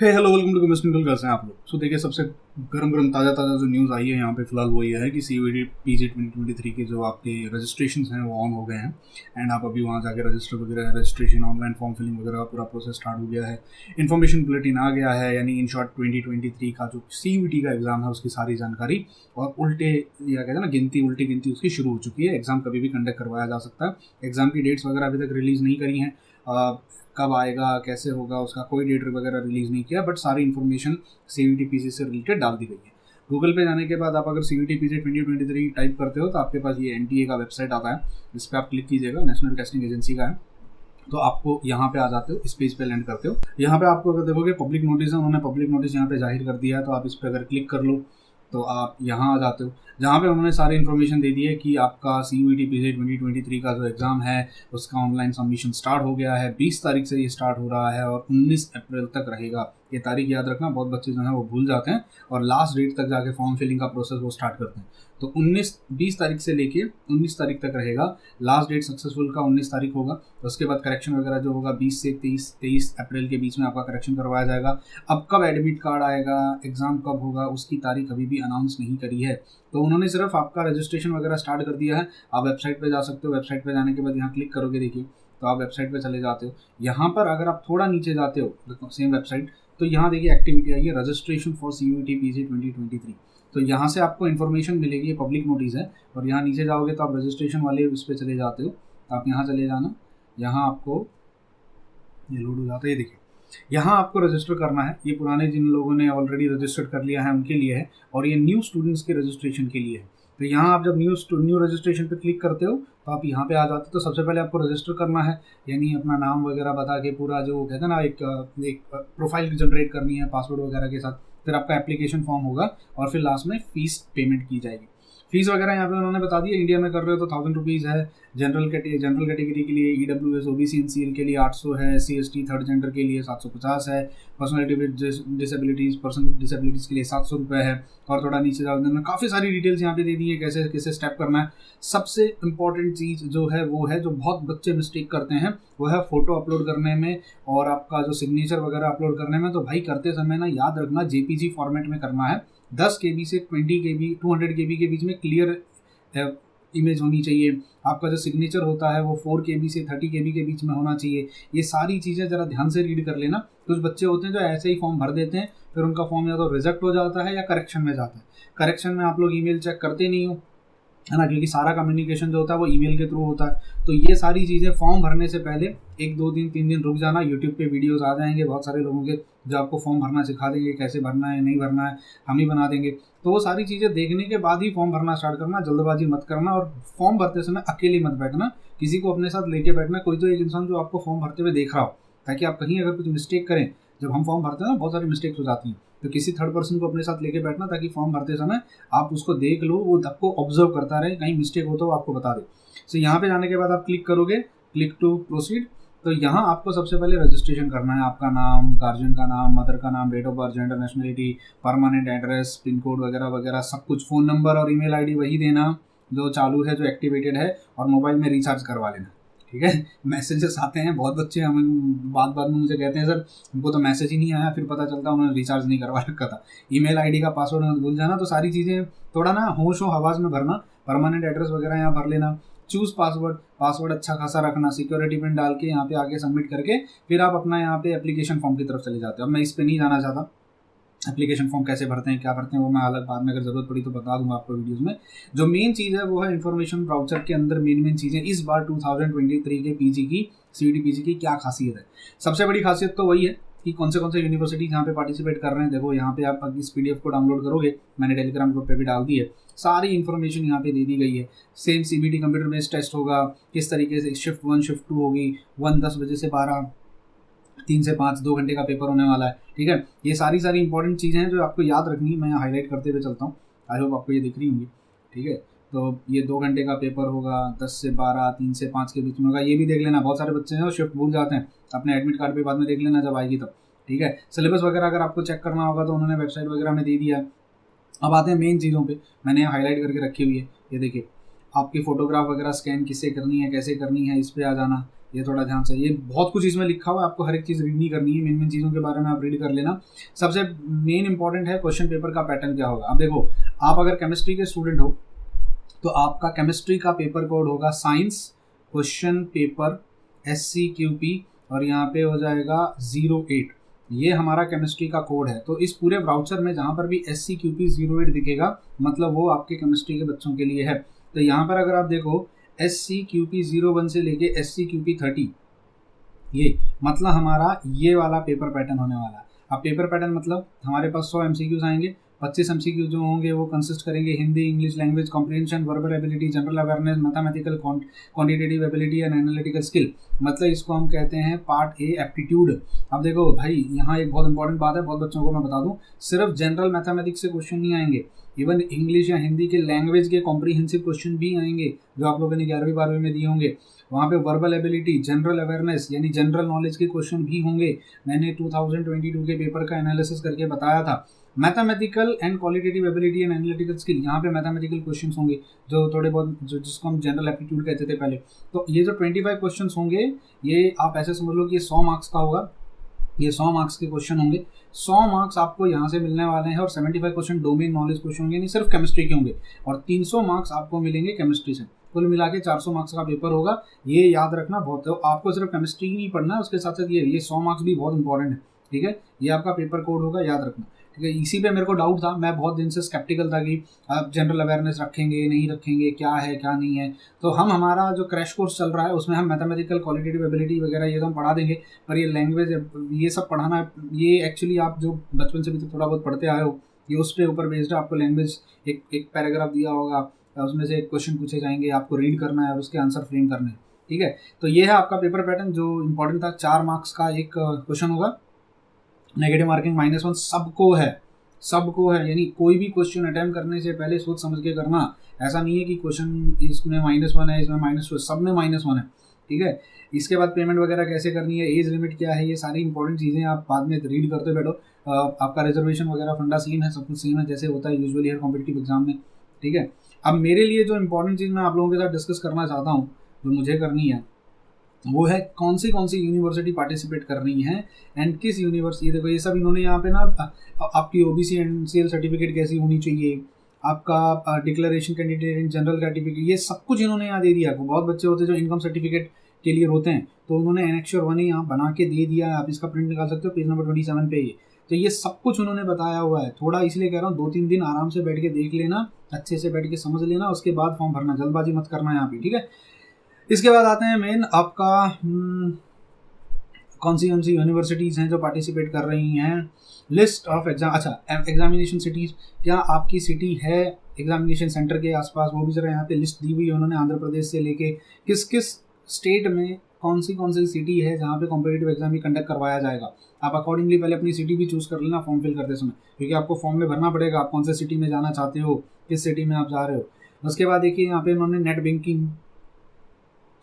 Hello welcome to commissioner. कैसे हैं आप लोग? सो देखिए, सबसे गरम ताज़ा जो न्यूज़ आई है यहाँ पे फिलहाल वो ये है कि CUET PG 2023 के जो आपके रजिस्ट्रेशन हैं वो ऑन हो गए हैं। एंड आप अभी वहाँ जाके रजिस्ट्रेशन ऑनलाइन फॉर्म फिलिंग वगैरह का पूरा प्रोसेस स्टार्ट हो गया है। इन्फॉर्मेशन बुलेटिन आ गया है, यानी इन शॉर्ट 2023 का जो CUET का एग्ज़ाम है उसकी सारी जानकारी और उल्टे या कहते हैं ना उल्टी गिनती उसकी शुरू हो चुकी है। एग्ज़ाम कभी भी कंडक्ट करवाया जा सकता है। एग्ज़ाम की डेट्स वगैरह अभी तक रिलीज़ नहीं करी हैं। कब आएगा, कैसे होगा, उसका कोई डेट वगैरह रिलीज़ नहीं किया, बट सारी इन्फॉर्मेशन CUET PG से रिलेटेड डाल दी गई है। गूगल पे जाने के बाद आप अगर CUET PG 2023 टाइप करते हो तो आपके पास ये NTA का वेबसाइट आता है, जिस पर आप क्लिक कीजिएगा, नेशनल टेस्टिंग एजेंसी का है। तो आपको यहाँ पे आ जाते हो, इस पेज पे लैंड करते हो। यहाँ पे आपको अगर देखोगे पब्लिक नोटिस है, उन्होंने पब्लिक नोटिस यहाँ पे जाहिर कर दिया है। तो आप इस पर अगर क्लिक कर लो तो आप यहाँ आ जाते हो, जहाँ पे उन्होंने सारी इन्फॉर्मेशन दे दी है कि आपका CUET PG 2023 का जो एग्ज़ाम है उसका ऑनलाइन सबमिशन स्टार्ट हो गया है। 20 तारीख से ये स्टार्ट हो रहा है और 19 अप्रैल तक रहेगा। ये तारीख याद रखना, बहुत बच्चे जो हैं वो भूल जाते हैं और लास्ट डेट तक जाके फॉर्म फिलिंग का प्रोसेस वो स्टार्ट करते हैं। तो 20 तारीख से लेके 19 तारीख तक रहेगा। लास्ट डेट सक्सेसफुल का 19 तारीख होगा। उसके बाद करेक्शन वगैरह जो होगा 20 से 23 अप्रैल के बीच में आपका करेक्शन करवाया जाएगा। अब कब एडमिट कार्ड आएगा, एग्ज़ाम कब होगा, उसकी तारीख अभी भी अनाउंस नहीं करी है। तो उन्होंने सिर्फ आपका रजिस्ट्रेशन वगैरह स्टार्ट कर दिया है। आप वेबसाइट पे जा सकते हो। वेबसाइट पे जाने के बाद यहाँ क्लिक करोगे, देखिए तो आप वेबसाइट पे चले जाते हो। यहाँ पर अगर आप थोड़ा नीचे जाते हो, सेम वेबसाइट, तो यहाँ देखिए एक्टिविटी आई है, रजिस्ट्रेशन फॉर CUET PG 2023। तो यहाँ से आपको इन्फॉर्मेशन मिलेगी, ये पब्लिक नोटिस है। और यहाँ नीचे जाओगे तो आप रजिस्ट्रेशन वाले उस पर चले जाते हो। तो आप यहाँ चले जाना, यहाँ आपको ये लोड हो जाता है। ये देखिए यहाँ आपको रजिस्टर करना है। ये पुराने जिन लोगों ने ऑलरेडी रजिस्टर कर लिया है उनके लिए है, और ये न्यू स्टूडेंट्स के रजिस्ट्रेशन के लिए है। तो यहाँ आप जब न्यू रजिस्ट्रेशन पे क्लिक करते हो तो आप यहाँ पे आ जाते हो। तो सबसे पहले आपको रजिस्टर करना है, यानी अपना नाम वगैरह बता के पूरा जो कहते हैं ना एक प्रोफाइल जनरेट करनी है पासवर्ड वगैरह के साथ। फिर आपका एप्लीकेशन फॉर्म होगा और फिर लास्ट में फ़ीस पेमेंट की जाएगी। फीस वगैरह यहाँ पे उन्होंने बता दिया। इंडिया में कर रहे हो तो 1000 रुपीज़ है। जनरल कैटेगरी के लिए EWS OBC NCL के लिए 800 है। SC ST थर्ड जेंडर के लिए 750 है। पर्सनैलिटी विद डिसेबिलिटीज़ के लिए 700 रुपये है। और थोड़ा नीचे जाओ, उन्होंने काफ़ी सारी डिटेल्स यहाँ पे दे दी है, कैसे कैसे स्टेप करना है। सबसे इम्पॉर्टेंट चीज़ जो है वो है, जो बहुत बच्चे मिस्टेक करते हैं, वो है फ़ोटो अपलोड करने में और आपका जो सिग्नेचर वगैरह अपलोड करने में। तो भाई करते समय ना याद रखना JPG फॉर्मेट में करना है। 10 KB से 20 KB 200 KB के बीच में क्लियर इमेज होनी चाहिए। आपका जो सिग्नेचर होता है वो 4 KB से 30 KB के बीच में होना चाहिए। ये सारी चीज़ें ज़रा ध्यान से रीड कर लेना। कुछ बच्चे होते हैं जो ऐसे ही फॉर्म भर देते हैं, फिर उनका फॉर्म या तो रिजेक्ट हो जाता है या करेक्शन में जाता है। करेक्शन में आप लोग ईमेल चेक करते नहीं हो, है ना, क्योंकि सारा कम्युनिकेशन जो होता है वो ईमेल के थ्रू होता है। तो ये सारी चीज़ें फॉर्म भरने से पहले 1-2 दिन 3 दिन रुक जाना। यूट्यूब पे वीडियोस आ जाएंगे बहुत सारे लोगों के, जो आपको फॉर्म भरना सिखा देंगे, कैसे भरना है, नहीं भरना है, हम ही बना देंगे। तो वो सारी चीज़ें देखने के बाद ही फॉर्म भरना स्टार्ट करना। जल्दबाजी मत करना, और फॉर्म भरते समय अकेले मत बैठना, किसी को अपने साथ लेके बैठना। कोई तो एक इंसान जो आपको फॉर्म भरते हुए देख रहा हो, ताकि आप कहीं अगर कुछ मिस्टेक करें। जब हम फॉर्म भरते हैं ना, बहुत सारी मिस्टेक्स हो जाती हैं, तो किसी थर्ड पर्सन को अपने साथ लेके बैठना, ताकि फॉर्म भरते समय आप उसको देख लो, वो आपको ऑब्जर्व करता रहे, कहीं मिस्टेक हो तो वो आपको बता दे। सो यहाँ पे जाने के बाद आप क्लिक करोगे, क्लिक टू प्रोसीड। तो यहाँ आपको सबसे पहले रजिस्ट्रेशन करना है। आपका नाम, गार्जियन का नाम, मदर का नाम, date of birth, gender, nationality, permanent address, pin code वगैरह वगैरह सब कुछ। फ़ोन नंबर और ईमेल आईडी वही देना जो चालू है, जो एक्टिवेटेड है, और मोबाइल में रिचार्ज करवा लेना, ठीक है। मैसेजेस आते हैं, बहुत बच्चे हमें बात में मुझे कहते हैं, सर हमको तो मैसेज ही नहीं आया, फिर पता चलता उन्होंने रिचार्ज नहीं करवा रखा था। ईमेल आईडी का पासवर्ड मत भूल जाना। तो सारी चीज़ें थोड़ा ना होश हवास में भरना। परमानेंट एड्रेस वगैरह यहाँ भर लेना। चूज़ पासवर्ड अच्छा खासा रखना। सिक्योरिटी पिन डाल के यहाँ पे आगे सबमिट करके फिर आप अपना यहाँ पे एप्लीकेशन फॉर्म की तरफ चले जाते हो। अब मैं इस पर नहीं जाना चाहता, एप्लीकेशन फॉर्म कैसे भरते हैं, क्या भरते हैं, वो मैं अलग बाद में अगर ज़रूरत पड़ी तो बता दूंगा आपको वीडियोस में। जो मेन चीज़ है वो है इन्फॉर्मेशन ब्राउचर के अंदर मेन चीज़ें इस बार 2023 के PG की CUET PG की क्या खासियत है। सबसे बड़ी खासियत तो वही है कि कौन से यूनिवर्सिटी यहाँ पे पार्टिसिपेट कर रहे हैं। देखो यहाँ पे आप इस PDF को डाउनलोड करोगे, मैंने टेलीग्राम ग्रुप पे भी डाल दी है, सारी इन्फॉर्मेशन यहाँ पे दे दी गई है। Same CBT computer based test होगा, किस तरीके से शिफ्ट 1 शिफ्ट 2 होगी, 1 10 बजे से 12, 3 से 5 2 घंटे का पेपर होने वाला है, ठीक है। ये सारी इंपॉर्टेंट चीज़ें हैं जो आपको याद रखनी है। मैं हाईलाइट करते हुए चलता हूँ, आई होप आपको ये दिख रही होंगी, ठीक है। तो ये 2 घंटे का पेपर होगा, 10 से 12, 3 से 5 के बीच में होगा। ये भी देख लेना, बहुत सारे बच्चे हैं और शिफ्ट भूल जाते हैं, अपने एडमिट कार्ड पे बाद में देख लेना जब आएगी तब, ठीक है। सिलेबस वगैरह अगर आपको चेक करना होगा तो उन्होंने वेबसाइट वगैरह में दे दिया है। अब आते हैं मेन चीज़ों पे, मैंने हाईलाइट करके रखी हुई है। ये देखिए, आपकी फ़ोटोग्राफ वगैरह स्कैन किससे करनी है, कैसे करनी है, इस पर आ जाना। ये थोड़ा ध्यान से, ये बहुत कुछ इसमें लिखा हुआ है, आपको हर एक चीज़ रीड नहीं करनी है, मेन चीज़ों के बारे में आप रीड कर लेना। सबसे मेन इंपॉर्टेंट है क्वेश्चन पेपर का पैटर्न क्या होगा। अब देखो, आप अगर केमिस्ट्री के स्टूडेंट हो तो आपका केमिस्ट्री का पेपर कोड होगा साइंस क्वेश्चन पेपर SCQP, और यहाँ पे हो जाएगा 08। ये हमारा केमिस्ट्री का कोड है। तो इस पूरे ब्राउचर में जहाँ पर भी SCQP 08 दिखेगा मतलब वो आपके केमिस्ट्री के बच्चों के लिए है। तो यहाँ पर अगर आप देखो SCQP 01 से लेके SCQP 30, ये मतलब हमारा ये वाला पेपर पैटर्न होने वाला है। अब पेपर पैटर्न मतलब हमारे पास 100 MCQs आएंगे, 25 MCQ जो होंगे वो कंसिस्ट करेंगे Hindi, English language comprehension, verbal ability, general awareness, mathematical quantitative ability and analytical skill, मतलब इसको हम कहते हैं पार्ट ए एप्टीट्यूड। अब देखो भाई, यहाँ एक बहुत इंपॉर्टेंट बात है, बहुत बच्चों को मैं बता दूं, सिर्फ जनरल मैथमेटिक्स से क्वेश्चन नहीं आएंगे, इवन इंग्लिश या हिंदी के लैंग्वेज के कॉम्प्रिहेंसिव क्वेश्चन भी आएंगे जो आप लोगों ने 11वीं 12वीं में दिए होंगे। वहाँ पे वर्बल एबिलिटी, जनरल अवेयरनेस यानी जनरल नॉलेज के क्वेश्चन भी होंगे। मैंने 2022 के पेपर का एनालिसिस करके बताया था। Mathematical and qualitative ability and analytical skill, यहाँ पे मैथमेटिकल क्वेश्चंस होंगे जो थोड़े बहुत, जो जिसको हम जनरल एप्टीट्यूड कहते थे पहले। तो ये जो 25 क्वेश्चंस होंगे, ये आप ऐसे समझ लो कि ये 100 मार्क्स का होगा, ये 100 मार्क्स के क्वेश्चन होंगे। 100 मार्क्स आपको यहाँ से मिलने वाले हैं, और 75 क्वेश्चन डोमेन नॉलेज क्वेश्चन होंगे, नहीं सिर्फ केमिस्ट्री के होंगे, और 300 मार्क्स आपको मिलेंगे केमिस्ट्री से। कुल मिला के 400 मार्क्स का पेपर होगा। ये याद रखना बहुत है, आपको सिर्फ केमिस्ट्री ही नहीं पढ़ना है, उसके साथ साथ ये 100 मार्क्स भी बहुत इंपॉर्टेंट है, ठीक है। ये आपका पेपर कोड होगा, याद रखना, ठीक है। इसी पे मेरे को डाउट था, मैं बहुत दिन से स्केप्टिकल था कि आप जनरल अवेयरनेस रखेंगे नहीं रखेंगे, क्या है क्या नहीं है। तो हमारा जो क्रैश कोर्स चल रहा है उसमें हम मैथमेटिकल क्वालिटेटिव एबिलिटी वगैरह ये तो हम पढ़ा देंगे, पर ये लैंग्वेज ये सब पढ़ाना, ये एक्चुअली आप जो बचपन से भी तो थोड़ा बहुत पढ़ते आए हो, ये उस पर ऊपर बेस्ड है। आपको लैंग्वेज एक पैराग्राफ दिया होगा, उसमें से एक क्वेश्चन पूछे जाएंगे, आपको रीड करना है और उसके आंसर फ्रेम करने हैं, ठीक है। तो ये है आपका पेपर पैटर्न जो इंपॉर्टेंट था। 4 मार्क्स का एक क्वेश्चन होगा, नेगेटिव मार्किंग -1 सबको है, यानी कोई भी क्वेश्चन अटेम्प्ट करने से पहले सोच समझ के करना। ऐसा नहीं है कि क्वेश्चन इसमें -1 है, इसमें -2, सब में -1 है, ठीक है। इसके बाद पेमेंट वगैरह कैसे करनी है, एज लिमिट क्या है, ये सारी इंपॉर्टेंट चीज़ें आप बाद में रीड करते बैठो। आपका रिजर्वेशन वगैरह फंडा सेम है, सब कुछ सेम है जैसे होता है यूजुअली हर कॉम्पिटिटिव एग्जाम में, ठीक है। अब मेरे लिए जो इंपॉर्टेंट चीज़ मैं आप लोगों के साथ डिस्कस करना चाहता हूँ, जो मुझे करनी है, वो है कौन सी यूनिवर्सिटी पार्टिसिपेट कर रही हैं एंड किस यूनिवर्सिटी। देखो ये सब इन्होंने यहाँ पे ना, आपकी OBC NCL सर्टिफिकेट कैसी होनी चाहिए, आपका declaration candidate in general certificate, ये सब कुछ इन्होंने यहाँ दे दिया। बहुत बच्चे होते हैं जो इनकम सर्टिफिकेट के लिए रोते हैं, तो उन्होंने एनेक्चर 1 यहाँ बना के दे दिया है, आप इसका प्रिंट निकाल सकते हो, पेज नंबर 27 पे ये। तो ये सब कुछ उन्होंने बताया हुआ है। थोड़ा इसलिए कह रहा हूँ 2-3 दिन आराम से बैठ के देख लेना, अच्छे से बैठ के समझ लेना, उसके बाद फॉर्म भरना, जल्दबाजी मत करना यहाँ पे, ठीक है। इसके बाद आते हैं मेन आपका कौन सी यूनिवर्सिटीज़ हैं जो पार्टिसिपेट कर रही हैं, लिस्ट ऑफ एग्जाम। अच्छा, एग्जामिनेशन सिटीज़, क्या आपकी सिटी है एग्जामिनेशन सेंटर के आसपास, वो भी जरा यहाँ पे लिस्ट दी हुई है उन्होंने, आंध्र प्रदेश से लेके किस किस स्टेट में कौन सी सिटी है जहाँ पे कॉम्पिटिटिव एग्जाम भी कंडक्ट करवाया जाएगा। आप अकॉर्डिंगली पहले अपनी सिटी भी चूज़ कर लेना फॉर्म फिल करते समय, क्योंकि आपको फॉर्म में भरना पड़ेगा आप कौन से सिटी में जाना चाहते हो, किस सिटी में आप जा रहे हो। उसके बाद देखिए यहाँ पे इन्होंने net banking,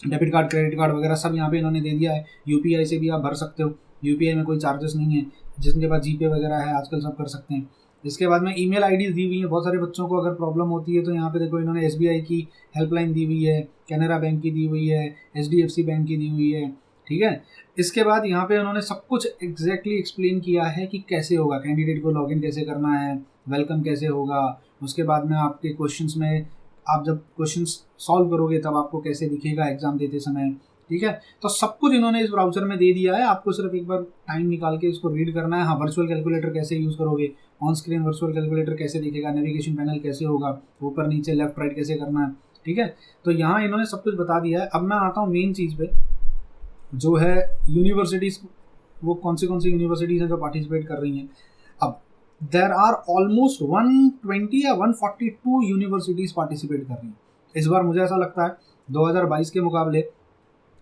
debit card, credit card वगैरह सब यहाँ पे इन्होंने दे दिया है। UPI से भी आप भर सकते हो, UPI में कोई चार्जेस नहीं है। जिसके पास GPay वगैरह है आजकल सब कर सकते हैं। इसके बाद में ईमेल IDs दी हुई है बहुत सारे बच्चों को, अगर प्रॉब्लम होती है तो यहाँ पे देखो इन्होंने SBI की हेल्पलाइन दी हुई है, कैनरा बैंक की दी हुई है, HDFC बैंक की दी हुई है, ठीक है। इसके बाद यहाँ पे उन्होंने सब कुछ एग्जैक्टली एक्सप्लेन किया है कि कैसे होगा, कैंडिडेट को लॉगिन कैसे करना है, वेलकम कैसे होगा। उसके बाद में आपके क्वेश्चंस में आप जब क्वेश्चंस सॉल्व करोगे तब आपको कैसे दिखेगा एग्जाम देते समय, ठीक है। तो सब कुछ इन्होंने इस ब्राउज़र में दे दिया है, आपको सिर्फ एक बार टाइम निकाल के इसको रीड करना है। हाँ, वर्चुअल कैलकुलेटर कैसे यूज़ करोगे, ऑन स्क्रीन वर्चुअल कैलकुलेटर कैसे दिखेगा, नेविगेशन पैनल कैसे होगा, ऊपर नीचे लेफ्ट राइट कैसे करना है, ठीक है। तो यहाँ इन्होंने सब कुछ बता दिया है। अब मैं आता हूँ मेन चीज़ पे, जो है यूनिवर्सिटीज़, वो कौन सी यूनिवर्सिटीज़ हैं जो पार्टिसिपेट कर रही हैं। अब देर आर ऑलमोस्ट 120 या 142 यूनिवर्सिटीज़ पार्टिसिपेट कर रही हैं इस बार। मुझे ऐसा लगता है 2022 के मुकाबले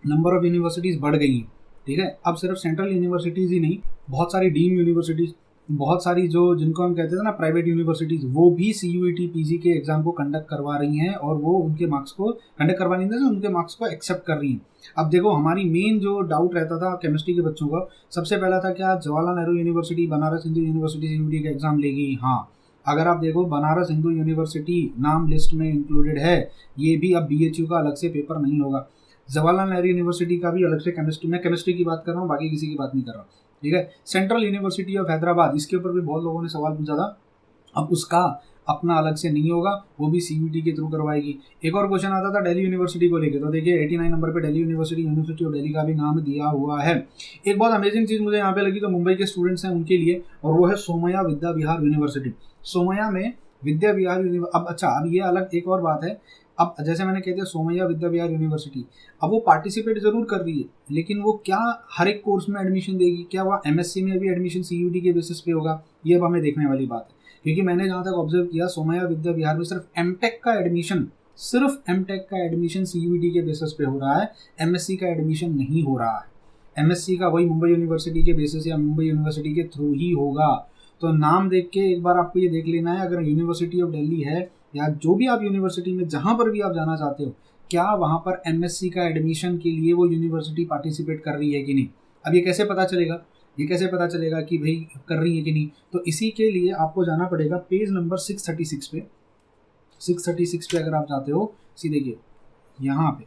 नंबर ऑफ़ यूनिवर्सिटीज़ बढ़ गई हैं, ठीक है। अब सिर्फ सेंट्रल यूनिवर्सिटीज़ ही नहीं, बहुत सारी डीम यूनिवर्सिटीज़, बहुत सारी जो जिनको हम कहते थे ना प्राइवेट यूनिवर्सिटीज़, वो भी CUET PG के एग्ज़ाम को कंडक्ट करवा रही हैं, और वो उनके मार्क्स को कंडक्ट करवा नहीं, उनके मार्क्स को एक्सेप्ट कर रही हैं। अब देखो, हमारी मेन जो डाउट रहता था केमिस्ट्री के बच्चों का, सबसे पहला था क्या Jawaharlal Nehru university, Banaras Hindu university CUET का एग्ज़ाम लेगी। हाँ, अगर आप देखो बनारस हिंदू यूनिवर्सिटी नाम लिस्ट में इंक्लूडेड है, ये भी अब BHU का अलग से पेपर नहीं होगा। जवाहरलाल नेहरू यूनिवर्सिटी का भी अलग से केमिस्ट्री, मैं केमिस्ट्री की बात कर रहा हूँ, बाकी किसी की बात नहीं कर रहा हूँ, ठीक है। सेंट्रल यूनिवर्सिटी ऑफ हैदराबाद, इसके ऊपर भी बहुत लोगों ने सवाल पूछा था, अब उसका अपना अलग से नहीं होगा, वो भी सीयूईटी के थ्रू करवाएगी। एक और क्वेश्चन आता था दिल्ली यूनिवर्सिटी को लेके, तो देखिए 89 नंबर पे Delhi university, university of Delhi का भी नाम दिया हुआ है। एक बहुत अमेजिंग चीज़ मुझे यहाँ पे लगी, तो मुंबई के स्टूडेंट्स हैं उनके लिए, और वो है सोमैया विद्या विहार यूनिवर्सिटी। सोमैया में विद्या विहार अब अच्छा, अब ये अलग एक और बात है, अब जैसे मैंने कह दिया सोमैया विद्या विहार यूनिवर्सिटी, अब वो पार्टिसिपेट जरूर कर रही है, लेकिन वो क्या हर एक कोर्स में एडमिशन देगी, क्या वो एमएससी में भी एडमिशन सीयूईटी के बेसिस पे होगा, ये अब हमें देखने वाली बात है। क्योंकि मैंने जहाँ तक ऑब्जर्व किया, सोमैया विद्या विहार में सिर्फ एमटेक का एडमिशन सीयूईटी के बेसिस पे हो रहा है, एमएससी का एडमिशन नहीं हो रहा है। एमएससी का वही मुंबई यूनिवर्सिटी के बेसिस या मुंबई यूनिवर्सिटी के थ्रू ही होगा। तो नाम देख के एक बार आपको ये देख लेना है, अगर यूनिवर्सिटी ऑफ दिल्ली है या जो भी आप यूनिवर्सिटी में जहाँ पर भी आप जाना चाहते हो, क्या वहाँ पर एमएससी का एडमिशन के लिए वो यूनिवर्सिटी पार्टिसिपेट कर रही है कि नहीं। अब ये कैसे पता चलेगा, कि भाई कर रही है कि नहीं, तो इसी के लिए आपको जाना पड़ेगा पेज नंबर 636 पे। 636 पे अगर आप जाते हो, सी देखिए यहाँ पे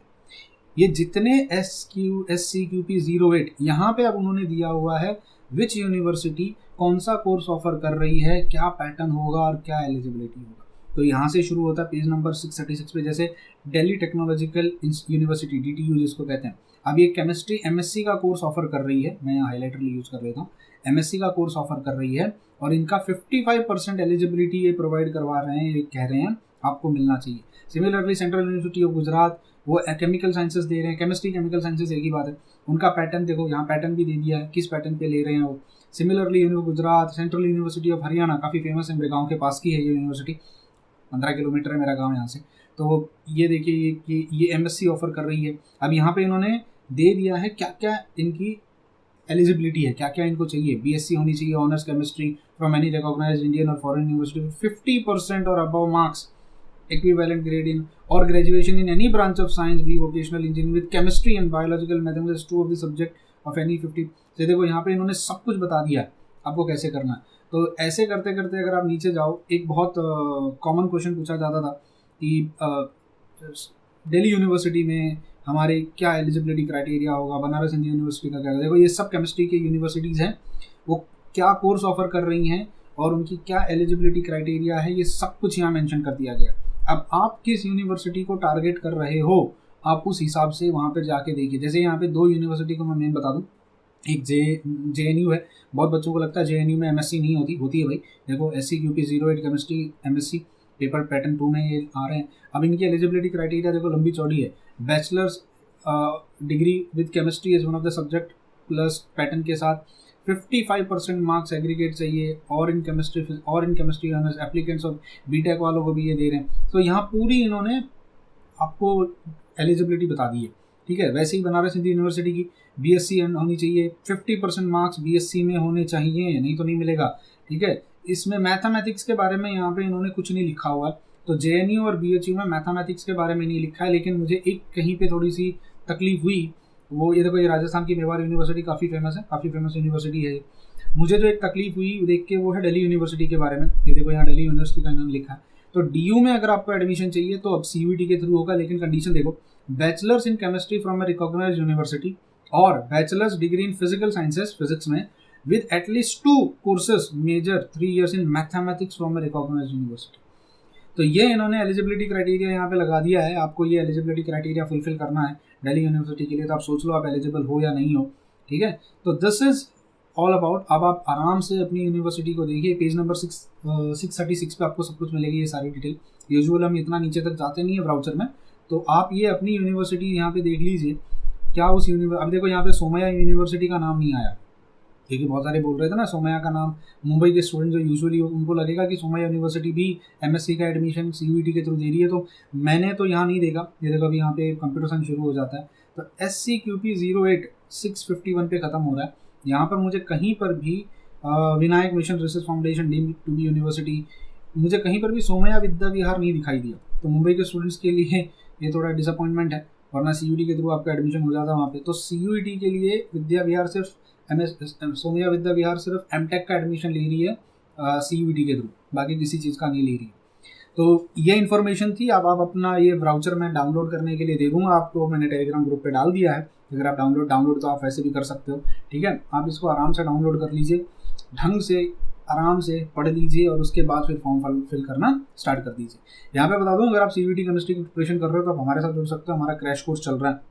ये जितने SCQP 08 यहाँ पे अब उन्होंने दिया हुआ है विच यूनिवर्सिटी कौन सा कोर्स ऑफर कर रही है, क्या पैटर्न होगा और क्या एलिजिबिलिटी होगा। तो यहाँ से शुरू होता है पेज नंबर 636 पे, जैसे दिल्ली टेक्नोलॉजिकल यूनिवर्सिटी DTU जिसको कहते हैं, अब ये केमिस्ट्री एमएससी का कोर्स ऑफर कर रही है, मैं यहाँ हाईलाइटर यूज कर लेता हूँ, एमएससी का कोर्स ऑफर कर रही है, और इनका 55% एलिजिबिलिटी ये प्रोवाइड करवा रहे हैं, ये कह रहे हैं आपको मिलना चाहिए। Similarly central university of Gujarat, वो केमिकल साइंसेस दे रहे हैं, केमिस्ट्री केमिकल साइंसेस एक ही बात है, उनका पैटर्न देखो, यहाँ पैटर्न भी दे दिया है, किस पैटर्न पे ले रहे हैं वो। Similarly Gujarat, central university of Haryana, काफ़ी फेमस है, मेरे गाँव के पास की है ये यूनिवर्सिटी, 15 किलोमीटर है मेरा गाँव यहाँ से। तो ये देखिए कि ये एमएससी ऑफर कर रही है। अब यहाँ पे इन्होंने दे दिया है क्या क्या इनकी एलिजिबिलिटी है, क्या क्या इनको चाहिए। बीएससी होनी चाहिए honours chemistry from any recognised Indian और फॉरेन यूनिवर्सिटी, 50% और above marks, equivalent grade in or graduation in any branch of science, be vocational engineering with chemistry and biological mathematics, two of the subject of any 50। तो देखो यहाँ पे इन्होंने सब कुछ बता दिया आपको कैसे करना है। तो ऐसे करते करते अगर आप नीचे जाओ, एक बहुत कॉमन क्वेश्चन पूछा जाता था कि दिल्ली यूनिवर्सिटी में हमारे क्या एलिजिबिलिटी क्राइटेरिया होगा, बनारस हिंदू यूनिवर्सिटी का क्या। देखो ये सब केमिस्ट्री की यूनिवर्सिटीज़ हैं, वो क्या कोर्स ऑफर कर रही हैं और उनकी क्या एलिजिबिलिटी क्राइटेरिया है, ये सब कुछ यहाँ मेंशन कर दिया गया। अब आप किस यूनिवर्सिटी को टारगेट कर रहे हो, आप उस हिसाब से वहाँ पर जाके देखिए। जैसे यहाँ पे 2 यूनिवर्सिटी को मैं मेन बता दूँ, एक JNU है, बहुत बच्चों को लगता है JNU में एमएससी नहीं होती है भाई। देखो SCQP 08 chemistry MSc paper pattern 2 में ये आ रहे हैं। अब इनकी एलिजिबिलिटी क्राइटेरिया देखो लंबी चौड़ी है, bachelor's degree with chemistry as one of the subject plus pattern के साथ 55% मार्क्स एग्रीगेट चाहिए, और in chemistry honours applicants of BTech वालों को भी ये दे रहे हैं। तो यहाँ पूरी इन्होंने आपको एलिजिबिलिटी बता दी है, ठीक है। वैसे ही बनारस हिंदू यूनिवर्सिटी की बीएससी होनी चाहिए, 50% मार्क्स बीएससी में होने चाहिए, नहीं तो नहीं मिलेगा, ठीक है। इसमें मैथमेटिक्स के बारे में यहाँ पे इन्होंने कुछ नहीं लिखा हुआ, तो जेएनयू और बीएचयू में मैथमेटिक्स के बारे में नहीं लिखा है। लेकिन मुझे एक कहीं पे थोड़ी सी तकलीफ हुई, वो ये देखो, ये राजस्थान की मेवाड़ यूनिवर्सिटी काफ़ी फेमस यूनिवर्सिटी है। मुझे जो एक तकलीफ हुई देख के वो है दिल्ली यूनिवर्सिटी के बारे में। ये देखो यहाँ दिल्ली यूनिवर्सिटी का इन्होंने लिखा है। तो डीयू में अगर आपको एडमिशन चाहिए तो अब सीयूईटी के थ्रू होगा, लेकिन कंडीशन देखो, bachelors in chemistry from a recognised university और bachelors degree in physical sciences physics में with at least 2 courses major 3 years in mathematics from a recognized university। तो ये इन्होंने एलिजिबिलिटी क्राइटेरिया यहाँ पे लगा दिया है। आपको ये एलिजिबिलिटी क्राइटेरिया फुलफिल करना है दिल्ली यूनिवर्सिटी के लिए, तो आप सोच लो आप एलिजिबल हो या नहीं हो, ठीक है। तो दिस इज ऑल अबाउट। अब आप आराम से अपनी यूनिवर्सिटी को देखिए, पेज नंबर 636 पे आपको सब कुछ मिलेगी, ये सारी डिटेल। यूजुअल हम इतना नीचे तक जाते नहीं है ब्राउचर में, तो आप ये अपनी यूनिवर्सिटी यहाँ पे देख लीजिए क्या उस अब देखो यहाँ पे सोमैया यूनिवर्सिटी का नाम नहीं आया, क्योंकि बहुत सारे बोल रहे थे ना सोमैया का नाम। मुंबई के स्टूडेंट जो यूजुअली उनको लगेगा कि सोमैया यूनिवर्सिटी भी एमएससी का एडमिशन सीयूईटी के थ्रू दे रही है, तो मैंने तो यहाँ नहीं देखा। ये देखो अभी यहाँ पे कंप्यूटर साइंस शुरू हो जाता है, तो SCQP 08 651 पे ख़त्म हो रहा है। यहाँ पर मुझे कहीं पर भी Vinayaka mission research foundation deemed to be university, मुझे कहीं पर भी सोमैया विद्या विहार नहीं दिखाई दिया। तो मुंबई के स्टूडेंट्स के लिए ये थोड़ा डिसअपॉइंटमेंट है, वरना सीयूईटी के थ्रू आपका एडमिशन हो जाता है वहाँ पे। तो सीयूईटी के लिए विद्या विहार सिर्फ सोमैया विद्या विहार सिर्फ एमटेक का एडमिशन ले रही है सीयूईटी के थ्रू, बाकी किसी चीज़ का नहीं ले रही है। तो ये इन्फॉर्मेशन थी। अब आप अपना ये ब्राउचर मैं डाउनलोड करने के लिए दे दूँगा आपको, मैंने टेलीग्राम ग्रुप पे डाल दिया है। अगर आप डाउनलोड तो आप वैसे भी कर सकते हो, ठीक है। आप इसको आराम से डाउनलोड कर लीजिए, ढंग से आराम से पढ़ लीजिए और उसके बाद फिर फॉर्म फिल करना स्टार्ट कर दीजिए। यहाँ पे बता दूँ, अगर आप CVT केमिस्ट्री की प्रिपरेशन कर रहे हो तो आप हमारे साथ जुड़ सकते हो। हमारा क्रैश कोर्स चल रहा है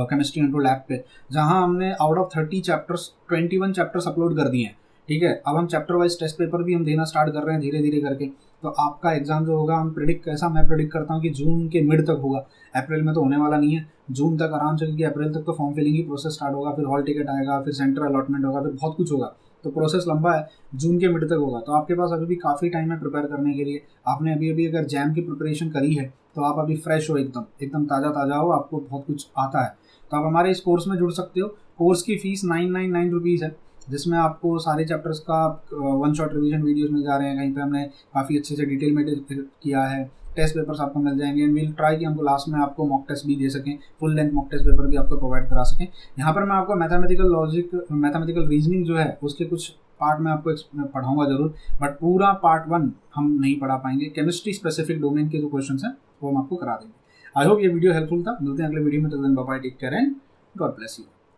केमिस्ट्री इंट्रो लैब पे, जहाँ हमने out of 30 chapters 21 chapters upload कर दिए हैं, ठीक है। अब हम चैप्टर वाइज टेस्ट पेपर भी हम देना स्टार्ट कर रहे हैं धीरे धीरे करके। तो आपका एग्जाम जो होगा, हम मैं प्रिडिक्ट करता हूँ कि जून के मिड तक होगा। अप्रैल में तो होने वाला नहीं है, जून तक आराम से, क्योंकि अप्रैल तक तो फॉर्म फिलिंग की प्रोसेस स्टार्ट होगा, फिर हॉल टिकट आएगा, फिर सेंटर अलॉटमेंट होगा, फिर बहुत कुछ होगा। तो प्रोसेस लंबा है, जून के मिड तक होगा। तो आपके पास अभी भी काफ़ी टाइम है प्रिपेयर करने के लिए। आपने अभी अगर जैम की प्रिपरेशन करी है तो आप अभी फ्रेश हो, एकदम ताज़ा हो, आपको बहुत कुछ आता है। तो आप हमारे इस कोर्स में जुड़ सकते हो। कोर्स की फ़ीस 999 रुपीज़ है, जिसमें आपको सारे चैप्टर्स का वन शॉट रिवीजन वीडियोस मिल जा रहे हैं। कहीं पे हमने काफ़ी अच्छे से डिटेल में किया है। टेस्ट पेपर्स आपको मिल जाएंगे, एंड विल ट्राई कि हमको लास्ट में आपको मॉक टेस्ट भी दे सकें, full length mock test paper भी आपको प्रोवाइड करा सकें। यहाँ पर मैं आपको मैथमेटिकल रीजनिंग जो है उसके कुछ पार्ट में आपको पढ़ाऊँगा ज़रूर, बट पूरा पार्ट 1 हम नहीं पढ़ा पाएंगे। केमिस्ट्री स्पेसिफिक डोमेन के जो क्वेश्चन हैं वो हम आपको करा देंगे। आई होप ये वीडियो हेल्पफुल था। मिलते हैं अगले वीडियो में, तब तक bye bye, take care and God bless you.